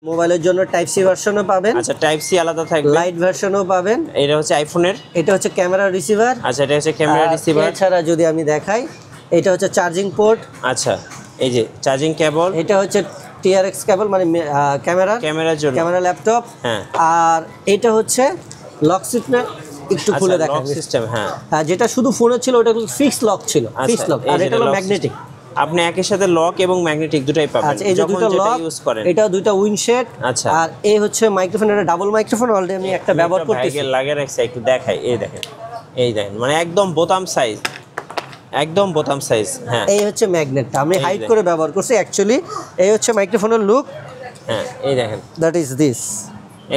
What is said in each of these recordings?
মোবাইলের জন্য type C ভার্সনও পাবেন। আচ্ছা, টাইপ সি আলাদা থাকবে, লাইট ভার্সনও পাবেন। এটা হচ্ছে আইফোনের, এটা হচ্ছে ক্যামেরা রিসিভার। আচ্ছা, এটা হচ্ছে ক্যামেরা রিসিভার। এছাড়া যদি আমি দেখাই, এটা হচ্ছে চার্জিং পোর্ট। আচ্ছা, এই যে চার্জিং কেবল, এটা হচ্ছে টিআরএক্স কেবল, মানে ক্যামেরার জন্য, ক্যামেরা ল্যাপটপ। হ্যাঁ। আর এটা হচ্ছে লক সিস্টেম, একটু খুলে দেখা সিস্টেম। হ্যাঁ, যেটা শুধু ফোনে ছিল ওটা ফিক্স লক ছিল, ফিক্স লক। আর এটা হলো ম্যাগনেটিক। আপনি একই সাথে লক এবং ম্যাগনেটিক দুটাই পাবেন। আচ্ছা, এই যে দুটো লক ইউজ করেন, এটা দুটো উইন্ডশেড। আচ্ছা, আর এই হচ্ছে মাইক্রোফোন, এটা ডাবল মাইক্রোফোন। অলরেডি আমি একটা ব্যবহার করতেছি, লাগিয়ে রাখছি, একটু দেখাই। এই দেখেন, এই দেখেন, মানে একদম বোতাম সাইজ, একদম বোতাম সাইজ। হ্যাঁ, এই হচ্ছে ম্যাগনেটটা, আমি হাইড করে ব্যবহার করছি অ্যাকচুয়ালি। এই হচ্ছে মাইক্রোফোনের লুক। হ্যাঁ, এই দেখেন, দ্যাট ইজ দিস।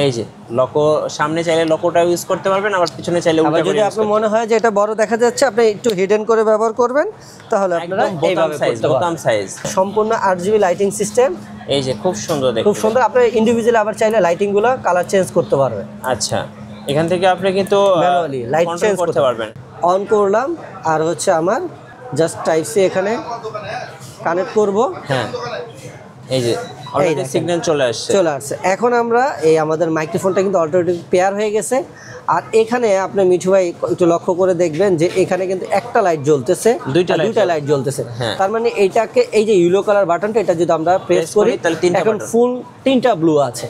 এই যে লকো, সামনে চাইলে লকোটা ইউজ করতে পারবেন, আবার পিছনে চাইলে উল্টা করে। যদি আপনার মনে হয় যে এটা বড় দেখা যাচ্ছে, আপনি একটু হিডেন করে ব্যবহার করবেন, তাহলে আপনারা এইভাবে বোতাম সাইজ, সম্পূর্ণ 8GB লাইটিং সিস্টেম। এই যে খুব সুন্দর দেখতে, খুব সুন্দর। আপনি ইন্ডিভিজুয়ালি আবার চাইলে লাইটিংগুলো কালার চেঞ্জ করতে পারবেন। আচ্ছা, এখান থেকে আপনি কিন্তু ম্যানুয়ালি লাইট চেঞ্জ করতে পারবেন। অন করলাম, আর হচ্ছে আমার জাস্ট টাইপ সি এখানে কানেক্ট করব। হ্যাঁ, এই যে অলরেডি সিগন্যাল চলে আসছে। এখন আমরা এই আমাদের মাইক্রোফোনটা কিন্তু অলরেডি পেয়ার হয়ে গেছে। আর এখানে আপনি মিঠু ভাই একটু লক্ষ্য করে দেখবেন যে এখানে কিন্তু একটা লাইট জ্বলতেছে, দুইটা লাইট জ্বলতেছে। তার মানে এইটাকে, এই যে ইয়েলো কালার বাটনটা, এটা যদি আমরা প্রেস করি এখন ফুল 3টা ব্লু আছে।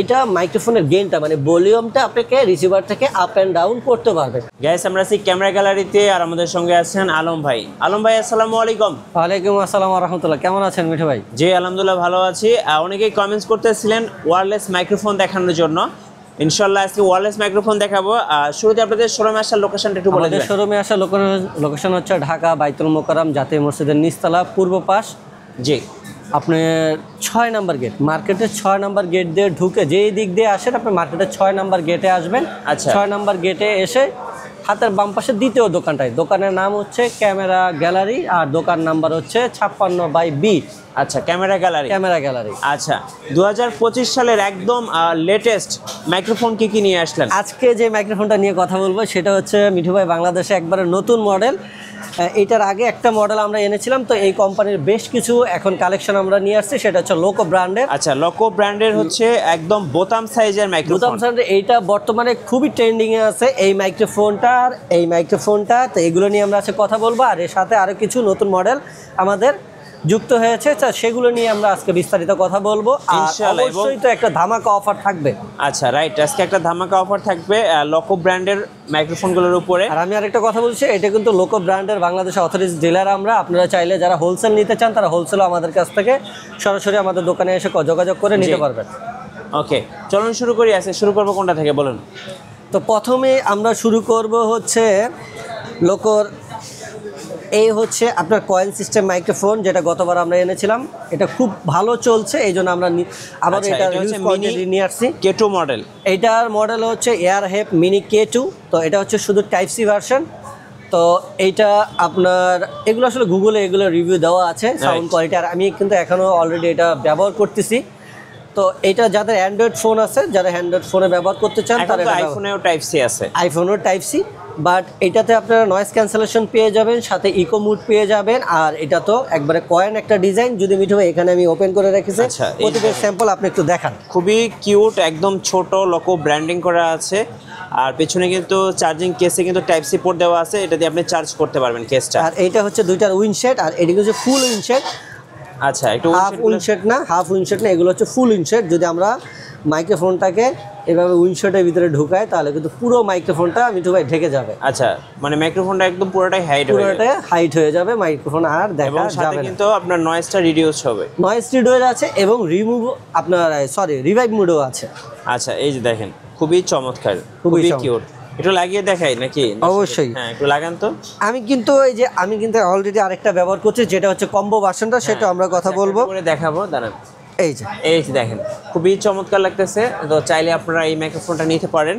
এটা মাইক্রোফোনের গেইনটা, মানে ভলিউমটা আপনাকে রিসিভার থেকে আপ এন্ড ডাউন করতে পারবেন। গাইস, আমরা আছি ক্যামেরা গ্যালারিতে, আর আমাদের সঙ্গে আছেন আলম ভাই। আলম ভাই, আসসালামু আলাইকুম। ওয়ালাইকুম আসসালাম ওয়া রাহমাতুল্লাহ। কেমন আছেন মিঠু ভাই? জি, আলহামদুলিল্লাহ ভালো আছি। অনেকেই কমেন্টস করতেছিলেন ওয়্যারলেস মাইক্রোফোন দেখানোর জন্য। ইনশাআল্লাহ আজকে ওয়্যারলেস মাইক্রোফোন দেখাবো। শুরুতে আপনাদের শোরুমে আসার লোকেশনটা একটু বলে দিবেন। শোরুমে আসার লোকেশন হচ্ছে ঢাকা বাইতুল মোকাররম জাতীয় মসজিদের নিচতলা পূর্ব পাশ। জি, আপনি 6 নাম্বার গেট, মার্কেটের 6 নাম্বার গেট দিয়ে ঢুকে যেই দিক দিয়ে আসেন, আপনি মার্কেটের 6 নাম্বার গেটে আসবেন। আচ্ছা, 6 নাম্বার গেটে এসে হাতের বাম পাশে দ্বিতীয় দোকানটায়, দোকানের নাম হচ্ছে ক্যামেরা গ্যালারি, আর দোকান নাম্বার হচ্ছে 56/B। আচ্ছা, ক্যামেরা গ্যালারি। আচ্ছা, 2025 সালের একদম লেটেস্ট মাইক্রোফোন কি নিয়ে আসলেন? আজকে যে মাইক্রোফোনটা নিয়ে কথা বলবো সেটা হচ্ছে মিঠু ভাই, বাংলাদেশে একবারে নতুন মডেল। এটার আগে একটা মডেল আমরা এনেছিলাম, তো এই কোম্পানির বেশ কিছু এখন কালেকশন আমরা নিয়ে আসছি, সেটা হচ্ছে লোকো ব্র্যান্ডের। আচ্ছা, লোকো ব্র্যান্ডের হচ্ছে একদম বোতাম সাইজের মাইক্রোফোন। বোতাম সাইজের, এইটা বর্তমানে খুবই ট্রেন্ডিংয়ে আছে এই মাইক্রোফোনটা। তো এগুলো নিয়ে আমরা আজকে কথা বলবো, আর এর সাথে আরও কিছু নতুন মডেল আমাদের যুক্ত হয়েছে, সেগুলো নিয়ে আমরা আজকে বিস্তারিত কথা বলবো। ইনশাআল্লাহ, অবশ্যই তো একটা ধামাকা অফার থাকবে। আচ্ছা, রাইট, আজকে একটা ধামাকা অফার থাকবে লোকো ব্র্যান্ডের মাইক্রোফোনগুলোর উপরে। আর আমি আরেকটা কথা বলছি, এটা কিন্তু লোকো ব্র্যান্ডের বাংলাদেশে অথরাইজড ডিলার আমরা। আপনারা চাইলে যারা হোলসেল নিতে চান, তারা হোলসেলও আমাদের কাছ থেকে সরাসরি আমাদের দোকানে এসে যোগাযোগ করে নিতে পারবেন। ওকে, চলুন শুরু করি। আজকে শুরু করবো কোনটা থেকে বলুন? তো প্রথমে আমরা শুরু করব হচ্ছে লোকোর, এই হচ্ছে আপনার কয়েল সিস্টেম মাইক্রোফোন, যেটা গতবার আমরা এনেছিলাম। এটা খুব ভালো চলছে, এই জন্য আমরা আবার এটা নিয়ে আসছি। K2 model. এইটার মডেল হচ্ছে এয়ারহেপ মিনি K2। তো এটা হচ্ছে শুধু টাইপ সি ভার্সন। তো এইটা আপনার, এগুলো আসলে গুগলে এগুলো রিভিউ দেওয়া আছে সাউন্ড কোয়ালিটি, আর আমি কিন্তু এখনও অলরেডি এটা ব্যবহার করতেছি। তো এটা যাদের অ্যান্ড্রয়েড ফোন আছে, যারা অ্যান্ড্রয়েড ফোনে ব্যবহার করতে চান, তারা আইফোনেও টাইপ সি আছে, আইফোনেও টাইপ সি। বাট এটাতে আপনারা নয়েজ ক্যান্সেলেশন পেয়ে যাবেন, সাথে ইকো মুড পেয়ে যাবেন। আর এটা তো একবারে কয়েন একটা ডিজাইন। যদি মিঠু ভাই, এখানে আমি ওপেন করে রেখেছি প্রতিটা স্যাম্পল, আপনি একটু দেখান। খুবই কিউট, একদম ছোট লোকো ব্র্যান্ডিং করা আছে। আর পেছনে কিন্তু চার্জিং কেসে কিন্তু টাইপ সি পোর্ট দেওয়া আছে, এটা দিয়ে আপনি চার্জ করতে পারবেন কেসটা। আর এইটা হচ্ছে দুইটার উইন্ডশেড, আর এদিকে হচ্ছে ফুল উইন্ডশেড। আচ্ছা, একটু হাফ উইন্ডশেড না, এগুলো হচ্ছে ফুল উইন্ডশেড। যদি আমরা মাইক্রোফোনটাকে এভাবে উইন্ডশেডের ভিতরে ঢুকাই, তাহলে কিন্তু পুরো মাইক্রোফোনটা মিঠু ভাই ঢেকে যাবে। আচ্ছা, মানে মাইক্রোফোনটা একদম পুরোটাই হাইট হয়ে যাবে, মাইক্রোফোন আর দেখা যাবে না। কিন্তু আপনার নয়েজটা রিডিউস হবে, নয়েজ রিডিউস আছে, এবং রিভাইভ মোডও আছে। আচ্ছা, এই যে দেখেন, খুবই চমৎকার, খুবই কিউট। একটু লাগিয়ে দেখাই নাকি? অবশ্যই, হ্যাঁ, একটু লাগান তো। আমি কিন্তু অলরেডি আরেকটা ব্যবহার করছি, যেটা হচ্ছে কম্বো ভার্সনটা, সেটা আমরা কথা বলবো, দেখাবো। দাঁড়ান, এই যে দেখেন, খুবই চমৎকার লাগতেছে। তো চাইলে আপনারা এই মাইক্রোফোনটা নিতে পারেন।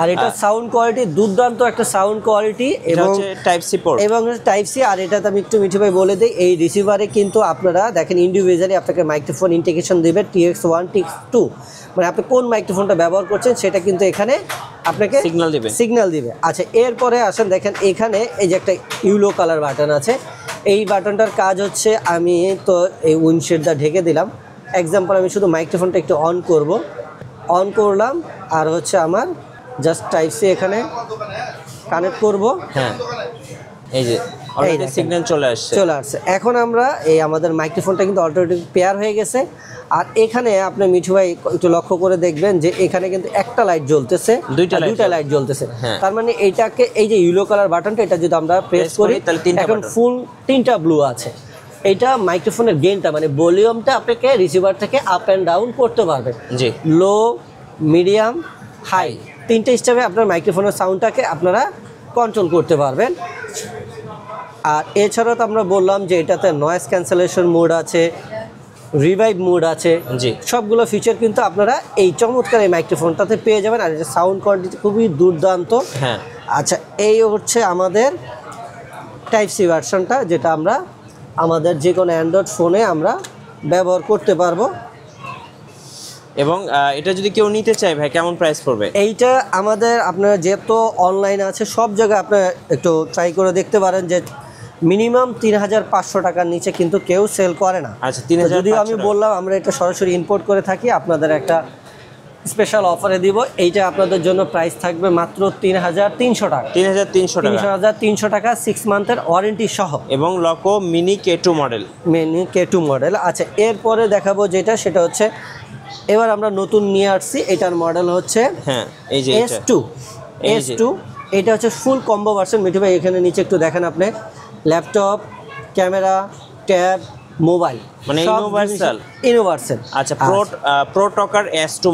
আর এটা সাউন্ড কোয়ালিটি দুর্দান্ত একটা সাউন্ড কোয়ালিটি, এবং টাইপ সি পোর্ট, এবং টাইপ সি। আর এটাতে আমি একটু মিঠু ভাই বলে দিই, এই রিসিভারে কিন্তু আপনারা দেখেন ইন্ডিভিজুয়ালি আপনাকে মাইক্রোফোন ইন্টিগ্রেশন দেবে, TX1 TX2, মানে আপনি কোন মাইক্রোফোনটা ব্যবহার করছেন সেটা কিন্তু এখানে আপনাকে সিগন্যাল দিবে। আচ্ছা, এরপরে আসেন, দেখেন এখানে এই যে একটা ইয়েলো কালার বাটন আছে। এই বাটনটার কাজ হচ্ছে, আমি তো এই উইন্ডশেডটা ঢেকে দিলাম, এক্সাম্পল আমি শুধু মাইক্রোফোনটা একটু অন করব, অন করলাম আর হচ্ছে আমার জাস্ট টাইপ সি এখানে কানেক্ট করব। হ্যাঁ, এই যে অলরেডি সিগন্যাল চলে আসছে। এখন আমরা এই আমাদের মাইক্রোফোনটা কিন্তু অলরেডি পেয়ার হয়ে গেছে। আর এখানে আপনি মিঠু ভাই একটু লক্ষ্য করে দেখবেন যে এখানে কিন্তু একটা লাইট জ্বলতেছে, দুইটা লাইট জ্বলতেছে। তার মানে এইটাকে এই যে ইয়েলো কালার বাটনটা এটা যদি আমরা প্রেস করি এখন ফুল 3টা ব্লু আছে। এটা মাইক্রোফোনের গেইনটা মানে ভলিউমটা আপনাকে রিসিভার থেকে আপ অ্যান্ড ডাউন করতে পারবেন, জি, লো, মিডিয়াম, হাই 3টে স্টেপে আপনার মাইক্রোফোনের সাউন্ডটাকে আপনারা কন্ট্রোল করতে পারবেন। আর এছাড়াও তো আমরা বললাম যে এটাতে নয়েজ ক্যান্সেলেশন মোড আছে, রিভাইভ মোড আছে, জি, সবগুলো ফিচার কিন্তু আপনারা এই চমৎকার এই মাইক্রোফোনটাতে পেয়ে যাবেন। আর এটা সাউন্ড কোয়ালিটি খুবই দুর্দান্ত। হ্যাঁ, আচ্ছা, এই হচ্ছে আমাদের টাইপ সি ভার্সনটা, যেটা আমরা আমাদের যে কোনো অ্যান্ড্রয়েড ফোনে আমরা ব্যবহার করতে পারবো। এবং এটা যদি কেউ নিতে চায় ভাই কেমন প্রাইস পড়বে? এইটা আমাদের আপনারা যেহেতু অনলাইনে আছে সব জায়গায় আপনারা একটু ট্রাই করে দেখতে পারেন যে মিনিমাম ৩৫০০ টাকার নিচে কিন্তু কেউ সেল করে না। আচ্ছা, ৩৫০০ যদিও আমি বললাম আমরা এটা সরাসরি ইম্পোর্ট করে থাকি, আপনাদের একটা স্পেশাল অফারে দিব। এইটা আপনাদের জন্য প্রাইস থাকবে মাত্র ৩৩০০ টাকা। ৩৩০০ টাকা 6 মান্থের ওয়ারেন্টি সহ এবং লকো মিনি K2 মডেল। আচ্ছা, এরপরে দেখাবো যেটা সেটা হচ্ছে এবার আমরা নতুন নিয়ে আসছি, এটার মডেল হচ্ছে হ্যাঁ এই যে S2। এটা হচ্ছে ফুল কম্বো ভার্সন। মিঠু ভাই এখানে নিচে একটু দেখেন আপনি, ল্যাপটপ, ক্যামেরা, ট্যাব, মোবাইল মানে ইউনিভার্সাল। আচ্ছা, প্রো টকার S2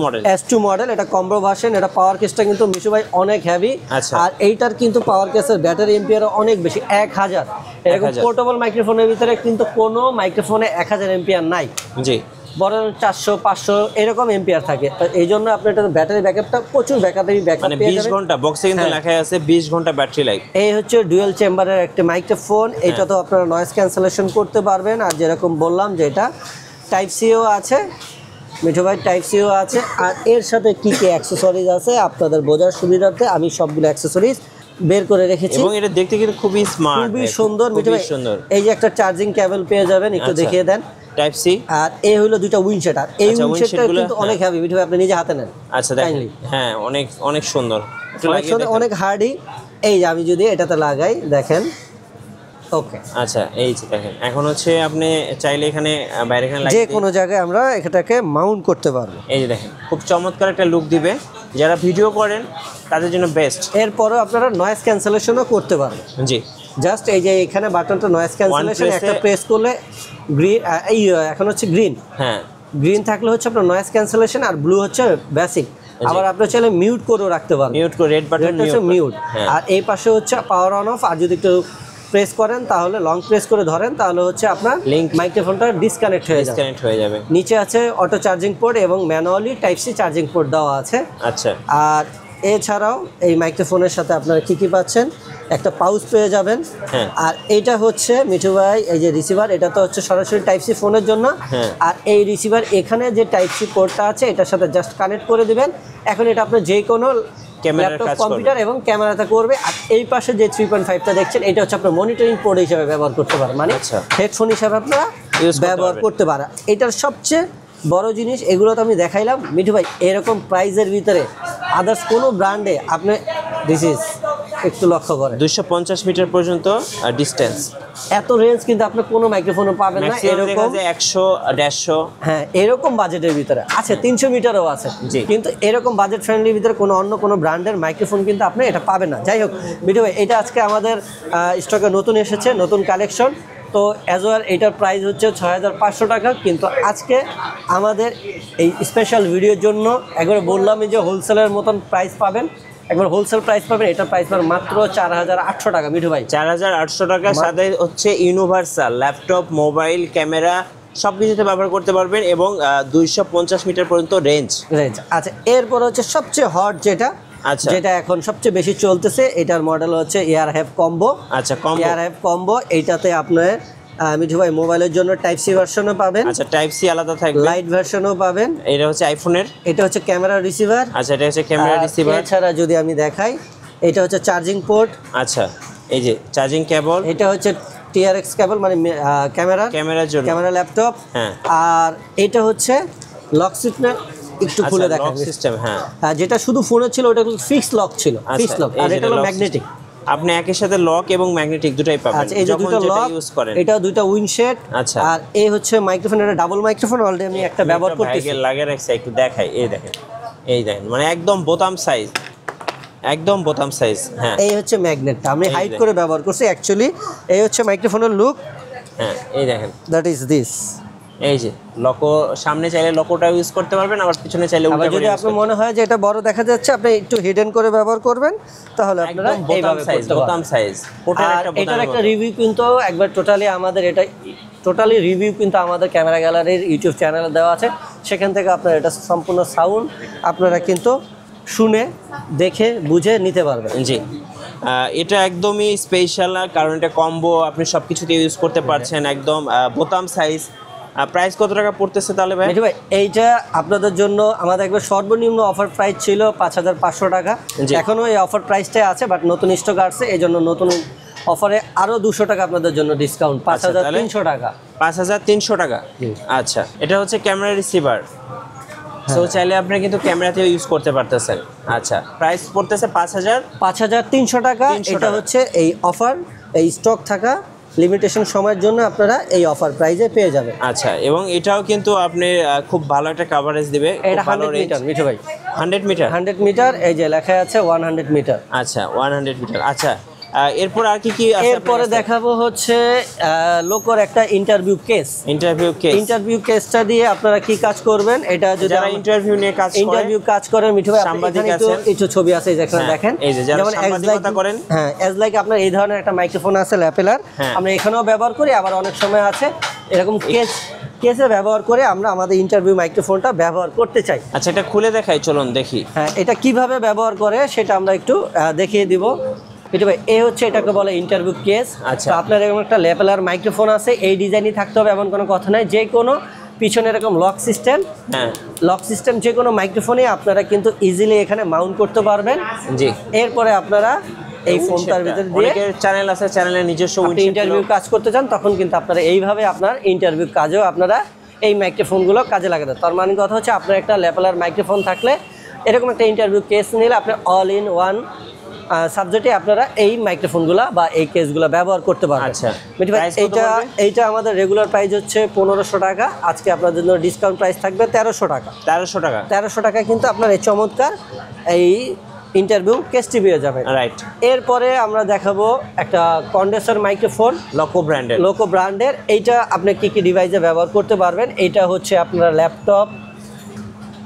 মডেল, এটা কম্বো ভার্সন। এটা পাওয়ার কেসটা কিন্তু মিঠু ভাই অনেক হেভি। আচ্ছা, আর এইটার কিন্তু পাওয়ার কেসের ব্যাটারি এম্পিয়ার অনেক বেশি, 1000। এরকম পোর্টেবল মাইক্রোফোনের ভিতরে কিন্তু কোনো মাইক্রোফোনে 1000 এম্পিয়ার নাই, জি, বড় 400-500 এরকম এম্পিয়ার থাকে। এই জন্য আপনি এটা ব্যাটারি ব্যাকআপটা প্রচুর ব্যাকআপ মানে 20 ঘন্টা বক্সে কিন্তু লেখা আছে 20 ঘন্টা ব্যাটারি লাইফ। এই হচ্ছে ডুয়াল চেম্বারের একটা মাইক্রোফোন। এটা তো আপনারা নয়েজ ক্যান্সেলেশন করতে পারবেন। আর যেরকম বললাম যে এটা টাইপ সিও আছে, মিঠু ভাই টাইপ সিও আছে। আর এর সাথে কি কি অ্যাক্সেসরিজ আছে আপনাদের বোঝার সুবিধার্থে আমি সবগুলো অ্যাক্সেসরিজ বের করে রেখেছি। এবং এটা দেখতে কিন্তু খুবই স্মার্ট, খুবই সুন্দর। মিঠু ভাই এই যে একটা চার্জিং কেবল পেয়ে যাবেন, একটু দেখিয়ে দেন, টাইপ সি। আর এই হলো দুটো উইন্ডশেটার। এই উইন্ডশেটার কিন্তু অনেক হেভি, মিঠু ভাই আপনি নিজে হাতে নেন। আচ্ছা দেখেন, হ্যাঁ অনেক অনেক সুন্দর, অনেক হার্ডি। এই যে আমি যদি এটাতে লাগাই দেখেন, ওকে। আচ্ছা, এই যে দেখেন এখন হচ্ছে আপনি চাইলে এখানে বাইরে এখানে যে কোনো জায়গায় আমরা এটাকে মাউন্ট করতে পারবো। এই যে দেখেন খুব চমৎকার একটা লুক দিবে, যারা ভিডিও করেন তাদের জন্য বেস্ট। এরপরও আপনারা নয়েজ ক্যান্সেলেশনও করতে পারবেন, জি, জাস্ট এই যে এখানে বাটনটা নয়েজ ক্যান্সেলেশন একটা প্রেস করলে গ্রিন, এই এখন হচ্ছে গ্রিন, হ্যাঁ গ্রিন থাকলে হচ্ছে আপনার নয়েজ ক্যান্সেলেশন, আর ব্লু হচ্ছে বেসিক। আবার আপনি চাইলে মিউট করেও রাখতে পারবেন, মিউট করে রেড বাটন মিউট। আর এই পাশে হচ্ছে পাওয়ার অন অফ। আর যদি একটু প্রেস করেন তাহলে লং প্রেস করে ধরেন তাহলে হচ্ছে আপনার লিংক মাইক্রোফোনটা ডিসকানেক্ট হয়ে যাবে। নিচে আছে অটো চার্জিং পোর্ট এবং manually type C charging port দেওয়া আছে। আচ্ছা, আর এছাড়াও এই মাইক্রোফোনের সাথে আপনারা কি পাচ্ছেন, একটা পাউচ পেয়ে যাবেন। আর এইটা হচ্ছে মিঠু ভাই এই যে রিসিভার, এটা তো হচ্ছে সরাসরি টাইপ সি ফোনের জন্য। আর এই রিসিভার এখানে যে টাইপ সি পোর্টটা আছে এটার সাথে জাস্ট কানেক্ট করে দিবেন। এখন এটা আপনার যে কোনো ল্যাপটপ, কম্পিউটার এবং ক্যামেরাতে করবে। আর এই পাশে যে 3.5টা দেখছেন এটা হচ্ছে আপনার মনিটরিং পোর্ট হিসেবে ব্যবহার করতে পারেন, মানে হেডফোন হিসেবে আপনারা ব্যবহার করতে পারেন। এটার সবচেয়ে বড় জিনিস, এগুলো তো আমি দেখাইলাম মিঠু ভাই, এরকম প্রাইজের ভিতরে আদার্স কোনো ব্র্যান্ডে আপনি একটু লক্ষ্য করেন 250 মিটার পর্যন্ত ডিসটেন্স, এত রেঞ্জ কিন্তু আপনি কোনো মাইক্রোফোনে পাবেন না। এরকম 100-150, হ্যাঁ এরকম বাজেটের ভিতরে আছে, 300 মিটারও আছে। কিন্তু এরকম বাজেট ফ্রেন্ডলির ভিতরে অন্য কোনো ব্র্যান্ডের মাইক্রোফোন কিন্তু আপনি এটা পাবেন না। যাই হোক মিঠু ভাই, এটা আজকে আমাদের স্টকে নতুন এসেছে, নতুন কালেকশন। তো অ্যাজ ওয়ার এটার প্রাইস হচ্ছে 6500 টাকা। কিন্তু আজকে আমাদের এই স্পেশাল ভিডিওর জন্য একবার বললাম যে হোলসেলের মতন প্রাইস পাবেন, একবার হোলসেল প্রাইস পাবেন। এটা প্রাইস পাবেন মাত্র 4800 টাকা মিঠু ভাই। 4800 টাকার সাথে হচ্ছে ইউনিভার্সাল ল্যাপটপ, মোবাইল, ক্যামেরা সব কিছুতে ব্যবহার করতে পারবেন এবং 250 মিটার পর্যন্ত রেঞ্জ। আচ্ছা, এরপর হচ্ছে সবচেয়ে হট যেটা এখন সবচেয়ে বেশি চলতেছে, এটার মডেল হচ্ছে এয়ারহ্যাভ কম্বো। আচ্ছা, এয়ারহ্যাভ কম্বো, এইটাতে আপনার মিঠু ভাই মোবাইলের জন্য টাইপ সি ভার্সনও পাবেন। আচ্ছা, টাইপ সি আলাদা থাকবে, লাইট ভার্সনও পাবেন। এটা হচ্ছে আইফোনের, এটা হচ্ছে ক্যামেরা রিসিভার। আচ্ছা, এটা হচ্ছে ক্যামেরা রিসিভার। এছাড়া যদি আমি দেখাই, এটা হচ্ছে চার্জিং পোর্ট। আচ্ছা, এই যে চার্জিং কেবল, এটা হচ্ছে TRX কেবল মানে ক্যামেরার জন্য, ক্যামেরা ল্যাপটপ। হ্যাঁ। আর এটা হচ্ছে লক সিস্টেম, একটু খুলে দেখাই। লক সিস্টেম, হ্যাঁ। যেটা শুধু ফোনে ছিল ওটা ফিক্স লক ছিল, ফিক্স লক। আর এটা হলো ম্যাগনেটিক। আপনি একই সাথে লক এবং ম্যাগনেটিক দুটাই পাবেন। আচ্ছা, এই যে দুটো লক ইউজ করেন, এটা দুটো উইন্ডশেড। আচ্ছা। আর এই হচ্ছে মাইক্রোফোন, এটা ডাবল মাইক্রোফোন, অলরেডি আমি একটা ব্যবহার করতেছি। লাগিয়ে রাখছি, একটু দেখাই। এই দেখেন, এই দেখেন, মানে একদম বোতাম সাইজ, একদম বোতাম সাইজ। হ্যাঁ, এই হচ্ছে ম্যাগনেটটা, আমি হাইড করে ব্যবহার করছি অ্যাকচুয়ালি। এই হচ্ছে মাইক্রোফোনের লুক। হ্যাঁ, এই দেখেন, দ্যাট ইজ দিস। এই যে লোকো, সামনে চাইলে লোকোটা ইউজ করতে পারবেন, আবার পিছনে চাইলে উল্টা করে। যদি আপনার মনে হয় যে এটা বড় দেখা যাচ্ছে, আপনি একটু হিডেন করে ব্যবহার করবেন, তাহলে আপনারা বোতাম সাইজ, বোতাম সাইজ। এটার একটা রিভিউ কিন্তু একবার টোটালি আমাদের এটা টোটালি রিভিউ কিন্তু আমাদের ক্যামেরা গ্যালারির ইউটিউব চ্যানেলে দেওয়া আছে। সেখান থেকে আপনারা এটা সম্পূর্ণ সাউন্ড আপনারা কিন্তু শুনে দেখে বুঝে নিতে পারবেন। জি, এটা একদমই স্পেশাল, কারণ এটা কম্বো, আপনি সব কিছুতে ইউজ করতে পারছেন। একদম বোতাম সাইজ। প্রাইস কত টাকা পড়তেছে তাহলে ভাই? ভাই, এইটা আপনাদের জন্য আমাদের একবার সর্বনিম্ন অফার প্রাইস ছিল 5500 টাকা। এখনও এই অফার প্রাইসটাই আছে, বাট নতুন স্টক আসছে, এই জন্য নতুন অফারে আরও 200 টাকা আপনাদের জন্য ডিসকাউন্ট, 5300 টাকা। 5300 টাকা। আচ্ছা, এটা হচ্ছে ক্যামেরা রিসিভার, সো চাইলে আপনি কিন্তু ক্যামেরাতেও ইউজ করতে পারতেছেন। আচ্ছা, প্রাইস পড়তেছে 5300 টাকা। এটা হচ্ছে এই অফার, এই স্টক থাকা লিমিটেশন সময়ের জন্য আপনারা এই অফার প্রাইজে পেয়ে যাবেন। আচ্ছা, এবং এটাও কিন্তু আপনি খুব ভালো একটা কভারেজ দিবে। এটা 100 মিটার মিঠু ভাই, 100 মিটার, 100 মিটার, এই যে লেখা আছে 100 মিটার। আচ্ছা, 100 মিটার। আচ্ছা, এরপর আর কি কি আছে? এরপরে দেখাবো হচ্ছে লোকোর একটা ইন্টারভিউ কেস। ইন্টারভিউ কেসটা দিয়ে আপনারা কি কাজ করবেন, এটা যদি যারা ইন্টারভিউ নিয়ে কাজ করেন মিঠু ভাই, সাংবাদিক একটু ছবি আছে যেখানে দেখেন, এই যে যারা সাংবাদিকতা করেন, হ্যাঁ, এজ লাইক আপনার এই ধরনের একটা মাইক্রোফোন আছে ল্যাপেলার, আমরা এখানেও ব্যবহার করি, আবার অনেক সময় আছে এরকম কেসে ব্যবহার করে আমরা আমাদের ইন্টারভিউ মাইক্রোফোনটা ব্যবহার করতে চাই। আচ্ছা, এটা খুলে দেখাই, চলুন দেখি। হ্যাঁ, এটা কিভাবে ব্যবহার করে সেটা আমরা একটু দেখিয়ে দিব। ভাই, এই হচ্ছে এটাকে বলে ইন্টারভিউ কেস। আচ্ছা, আপনার এরকম একটা ল্যাপেলার মাইক্রোফোন আছে, এই ডিজাইনই থাকতে হবে এমন কোনো কথা নাই। যে কোনো পিছনে এরকম লক সিস্টেম, লক সিস্টেম যে কোনো মাইক্রোফোনে আপনারা কিন্তু ইজিলি এখানে মাউন্ট করতে পারবেন। জি, এরপরে আপনারা এই ফোনটার ভিতরে দিয়ে চ্যানেল আছে, চ্যানেলের নিজস্ব ইন্টারভিউ কাজ করতে চান, তখন কিন্তু আপনারা এইভাবে আপনার ইন্টারভিউ কাজেও আপনারা এই মাইক্রোফোনগুলো কাজে লাগাতে। তার মানে কথা হচ্ছে আপনার একটা ল্যাপেলার মাইক্রোফোন থাকলে এরকম একটা ইন্টারভিউ কেস নিলে আপনি অল ইন ওয়ান সাবজেক্টে আপনারা এই মাইক্রোফোনগুলো বা এই কেসগুলো ব্যবহার করতে পারবেন। আচ্ছা, এইটা আমাদের রেগুলার প্রাইস হচ্ছে 1500 টাকা, আজকে আপনাদের জন্য ডিসকাউন্ট প্রাইস থাকবে 1300 টাকা। 1300 টাকা কিন্তু আপনার এই চমৎকার এই ইন্টারভিউ কেসটি পেয়ে যাবেন। রাইট। এরপরে আমরা দেখাবো একটা কন্ডেন্সার মাইক্রোফোন, লোকো ব্র্যান্ডের। এইটা আপনি কি কি ডিভাইসে ব্যবহার করতে পারবেন, এইটা হচ্ছে আপনার ল্যাপটপ,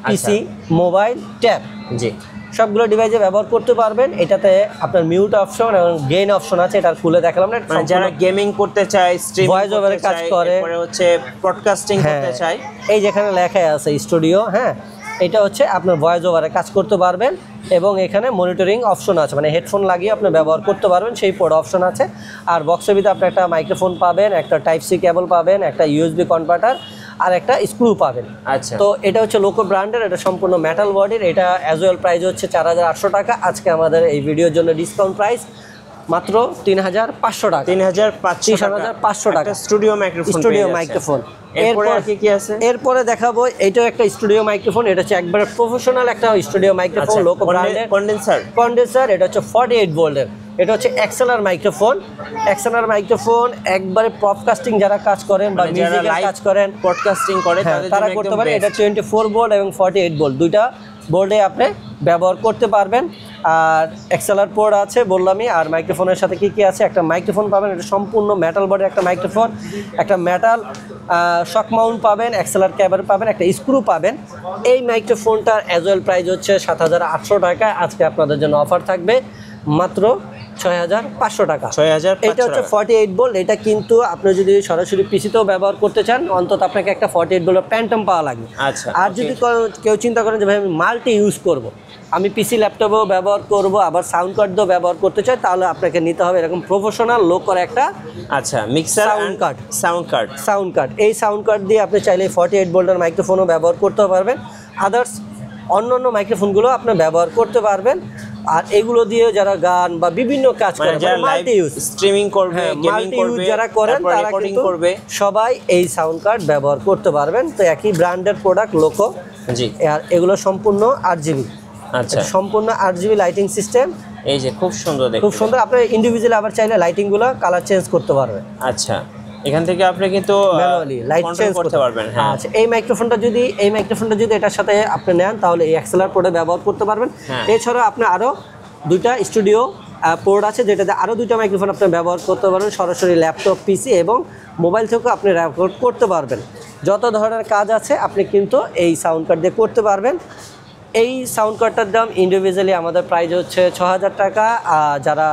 পিসি, মোবাইল, ট্যাব, জি, সবগুলো ডিভাইসে ব্যবহার করতে পারবেন। এটাতে আপনার মিউট অপশন এবং গেইন অপশন আছে, এটা খুলে দেখালাম না। যারা গেমিং করতে চায়, স্ট্রিম ভয়েস ওভারে কাজ করে, হচ্ছে ব্রডকাস্টিং করতে চায়, এই যেখানে লেখা আছে স্টুডিও, হ্যাঁ, এটা হচ্ছে আপনার ভয়েস ওভারে কাজ করতে পারবেন। এবং এখানে মনিটরিং অপশন আছে, মানে হেডফোন লাগিয়ে আপনি ব্যবহার করতে পারবেন, সেই পোর্ট অপশন আছে। আর বক্সের ভিতরে আপনি একটা মাইক্রোফোন পাবেন, একটা টাইপ সি কেবল পাবেন, একটা ইউএসবি কনভার্টার আর একটা স্ক্রু পাবেন। আচ্ছা, তো এটা হচ্ছে লোকো ব্র্যান্ডের, এটা সম্পূর্ণ মেটাল বডির। এটা অ্যাজ ওয়েল প্রাইস হচ্ছে 4800 টাকা। আজকে আমাদের এই ভিডিওর জন্য ডিসকাউন্ট প্রাইস মাত্র 3500 টাকা। 3500 টাকা স্টুডিও মাইক্রোফোন। এরপরে দেখাবো এইটাও একটা স্টুডিও মাইক্রোফোন, এটা হচ্ছে একবারে প্রফেশনাল একটা স্টুডিও মাইক্রোফোন, লোকো ব্র্যান্ডের কন্ডেন্সার। এটা হচ্ছে 48 ভোল্টের, এটা হচ্ছে এক্সএলআর মাইক্রোফোন, একবারে পডকাস্টিং যারা কাজ করেন বা মিউজিকের কাজ করেন, পডকাস্টিং করে তারা করতে পারেন। এটা 24 ভোল্ট এবং 48 ভোল্ট দুইটা বোর্ডে আপনি ব্যবহার করতে পারবেন। আর এক্সএলআর পোর্ট আছে বললামই। আর মাইক্রোফোনের সাথে কি কি আছে, একটা মাইক্রোফোন পাবেন, এটা সম্পূর্ণ মেটাল বডির একটা মাইক্রোফোন, একটা মেটাল শক মাউন্ট পাবেন, এক্সএলআর ক্যাবেল পাবেন, একটা স্ক্রু পাবেন। এই মাইক্রোফোনটার অ্যাজ ওয়েল প্রাইস হচ্ছে 7800 টাকা। আজকে আপনাদের জন্য অফার থাকবে মাত্র 6500 টাকা। এটা হচ্ছে 48 ভোল্ট। এটা কিন্তু আপনি যদি সরাসরি পিসিতেও ব্যবহার করতে চান, অন্তত আপনাকে একটা 48 ভোল্টের প্যান্টম পাওয়া লাগবে। আচ্ছা, আর যদি কেউ চিন্তা করেন যে ভাই আমি মাল্টি ইউজ করব, আমি পিসি ল্যাপটপেও ব্যবহার করব, আবার সাউন্ড কার্ড দিয়েও ব্যবহার করতে চাই, তাহলে আপনাকে নিতে হবে এরকম প্রফেশনাল লোকর একটা মিক্সার সাউন্ড কার্ড। এই সাউন্ড কার্ড দিয়ে আপনি চাইলে 48 ভোল্টের মাইক্রোফোনও ব্যবহার করতে পারবেন। আদার্স অন্য মাইক্রোফোনগুলো আপনি ব্যবহার করতে পারবেন। আর এগুলো দিয়ে যারা গান বা বিভিন্ন কাজ করে যারা লাইভ মাল্টি ইউজ স্ট্রিমিং করবে, গেমিং করবে, যারা করেন তারা রেকর্ডিং কিন্তু করবে, সবাই এই সাউন্ড কার্ড ব্যবহার করতে পারবেন। তো একই ব্র্যান্ডের প্রোডাক্ট লোকো। জি, আর এগুলো সম্পূর্ণ 8GB। আচ্ছা, সম্পূর্ণ 8GB লাইটিং সিস্টেম। এই যে খুব সুন্দর দেখতে, খুব সুন্দর। আপনি ইন্ডিভিজুয়ালি আবার চাইলে লাইটিং গুলো কালার চেঞ্জ করতে পারবেন। আচ্ছা, এখান থেকে আপনি কিন্তু ম্যানুয়ালি লাইট চেঞ্জ করতে পারবেন। হ্যাঁ, আচ্ছা, এই মাইক্রোফোনটা যদি এটার সাথে আপনি নেন তাহলে এই এক্সএলআর পোর্টে ব্যবহার করতে পারবেন। এছাড়া আপনি আরো দুইটা স্টুডিও পোর্ট আছে, যেটাতে আরো দুইটা মাইক্রোফোন আপনি ব্যবহার করতে পারবেন। সরাসরি ল্যাপটপ, পিসি এবং মোবাইল থেকেও আপনি রেকর্ড করতে পারবেন। যত ধরনের কাজ আছে আপনি কিন্তু এই সাউন্ড কার্ড দিয়ে করতে পারবেন। এই সাউন্ড কার্ডটার দাম ইন্ডিভিজুয়ালি আমাদের প্রাইস হচ্ছে ৬০০০ টাকা। যারা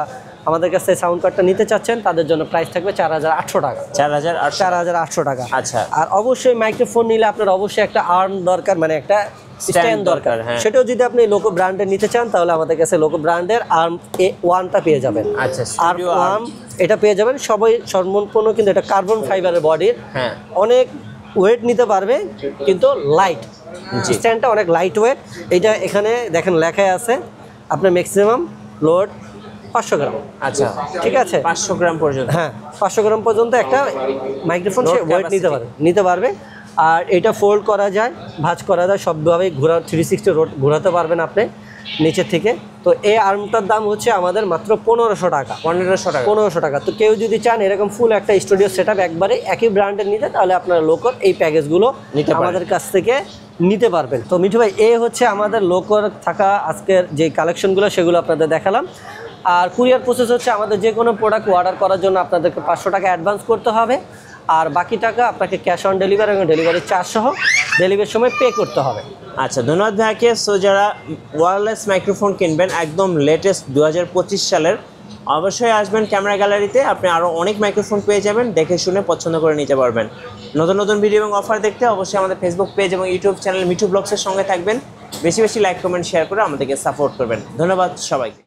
আমাদের কাছে সাউন্ড কার্ডটা নিতে চাচ্ছেন তাদের জন্য প্রাইস থাকবে ৪৮০০ টাকা। ৪৮০০ টাকা। আচ্ছা, আর অবশ্যই মাইক্রোফোন নিলে আপনার অবশ্যই একটা আর্ম দরকার, মানে একটা স্ট্যান্ড দরকার। সেটাও যদি আপনি লোকো ব্র্যান্ডের নিতে চান তাহলে আমাদের কাছে লোকো ব্র্যান্ডের আর্ম A1টা পেয়ে যাবেন। আচ্ছা, আর্ম এটা পেয়ে যাবেন। সবাই সম্পূর্ণ কিন্তু এটা কার্বন ফাইবারের বডির, অনেক ওয়েট নিতে পারবে কিন্তু লাইট। স্ট্যান্ডটা অনেক লাইট ওয়েট। এটা এখানে দেখেন লেখাই আছে আপনার ম্যাক্সিমাম লোড 500 গ্রাম। আচ্ছা, ঠিক আছে, 500 গ্রাম পর্যন্ত। হ্যাঁ, 500 গ্রাম পর্যন্ত একটা মাইক্রোফোন সে ওয়েট নিতে পারবে। আর এটা ফোল্ড করা যায়, ভাঁজ করা যায়, সবভাবেই 360 ঘোরাতে পারবেন আপনি নিচের থেকে। তো এই আর্মটার দাম হচ্ছে আমাদের মাত্র 1500 টাকা। 1500 টাকা। তো কেউ যদি চান এরকম ফুল একটা স্টুডিও সেটআপ একবারে একই ব্র্যান্ডের নিতে, তাহলে আপনারা লোকর এই প্যাকেজগুলো আমাদের কাছ থেকে নিতে পারবেন। তো মিঠু ভাই, এই হচ্ছে আমাদের লোকর থাকা আজকের যে কালেকশনগুলো, সেগুলো আপনাদের দেখালাম। আর কুরিয়ার প্রসেস হচ্ছে আমাদের যে কোনো প্রোডাক্ট অর্ডার করার জন্য আপনাদেরকে 500 টাকা অ্যাডভান্স করতে হবে। আর বাকি টাকা আপনাকে ক্যাশ অন ডেলিভারি এবং ডেলিভারি চার্জ সহ ডেলিভারির সময় পে করতে হবে। আচ্ছা, ধন্যবাদ ভাইকে। সো যারা ওয়্যারলেস মাইক্রোফোন কিনবেন একদম লেটেস্ট 2025 সালের, অবশ্যই আসবেন ক্যামেরা গ্যালারিতে। আপনি আরও অনেক মাইক্রোফোন পেয়ে যাবেন, দেখে শুনে পছন্দ করে নিতে পারবেন। নতুন নতুন ভিডিও এবং অফার দেখতে অবশ্যই আমাদের ফেসবুক পেজ এবং ইউটিউব চ্যানেল মিঠু ব্লগসের সঙ্গে থাকবেন। বেশি বেশি লাইক, কমেন্ট, শেয়ার করে আমাদেরকে সাপোর্ট করবেন। ধন্যবাদ সবাইকে।